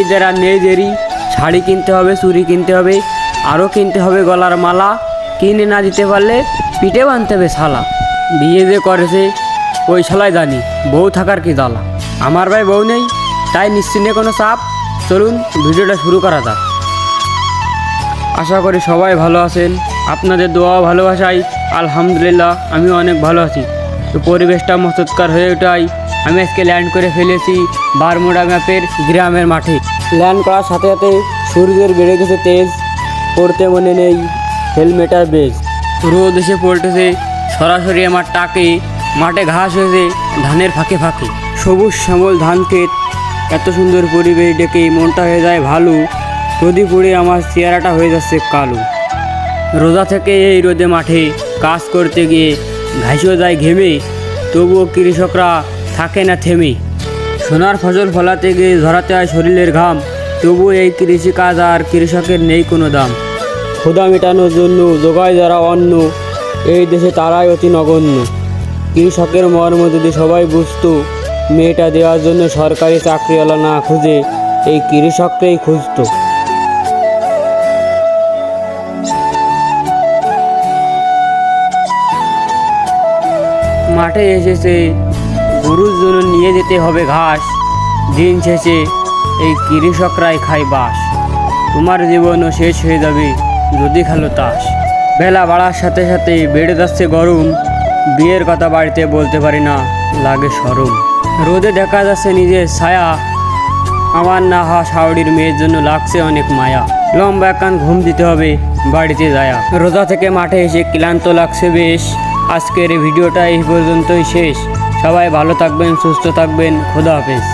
ঈদের আর নেই দেরি, শাড়ি কিনতে হবে, চুড়ি কিনতে হবে, আরও কিনতে হবে গলার মালা। কিনে না দিতে পারলে পিঠে বানতে হবে শালা। বিয়ে যে করেছে ওই শালাই জানি বউ থাকার কি জ্বালা। আমার ভাই বউ নেই, তাই নিশ্চিন্তে কোনো চাপ। চলুন ভিডিওটা শুরু করা যাক। আশা করি সবাই ভালো আছেন, আপনাদের দোয়া ভালোবাসায় আলহামদুলিল্লাহ আমি অনেক ভালো আছি। তো পরিবেশটা মহৎকার হয়ে ওঠাই আমি আজকে ল্যান্ড করে ফেলেছি বারমুডা ম্যাপের গ্রামের মাঠে। ল্যান্ড করার সাথে সাথে সূর্যের বেড়ে গেছে তেজ, পড়তে মনে নেই হেলমেট আর বেজ। রোদ এসে পড়তেছে সরাসরি আমার টাকে, মাঠে ঘাস হয়েছে ধানের ফাঁকে ফাঁকে, সবুজ শ্যামল ধান ক্ষেত, এত সুন্দর পরিবেশ ডেকে মনটা হয়ে যায় ভালো। রোদে পড়ে আমার চেহারাটা হয়ে যাচ্ছে কালো। রোজা থেকে এই রোদে মাঠে কাজ করতে গিয়ে ঘাসও যায় ঘেমে, তবুও কৃষকরা থাকে না থেমে। সোনার ফসল ফলাতে গিয়ে ঝরাতে হয় শরীরের ঘাম, তবুও এই কৃষিকাজ আর কৃষকের নেই কোনো দাম। ক্ষুধা মেটানোর জন্য যোগায় যারা অন্ন, এই দেশে তারাই অতি নগণ্য। কৃষকের মর্ম যদি সবাই বুঝতো, মেয়েটা দেওয়ার জন্য সরকারি চাকরিওয়ালা না খুঁজে এই কৃষককেই খুঁজতো। মাঠে এসেছে গরুর জন্য নিয়ে যেতে হবে ঘাস, দিন শেষে এই কৃষকরাই খায় বাস। তোমার জীবনও শেষ হয়ে যাবে যদি খেলো তাস। বেলা বাড়ার সাথে সাথে বেড়ে যাচ্ছে গরম, বিয়ের কথা বাড়িতে বলতে পারি না, লাগে শরম। রোদে দেখা যাচ্ছে নিজের ছায়া, আমার না হওয়া শাওড়ির মেয়ের জন্য লাগছে অনেক মায়া। লম্বা একখান ঘুম দিতে হবে বাড়িতে যায়া, রোজা থেকে মাঠে এসে ক্লান্ত লাগছে বেশ। আজকের এই ভিডিওটা এই পর্যন্তই শেষ। সবাই ভালো থাকবেন, সুস্থ থাকবেন, খোদা হাফেজ।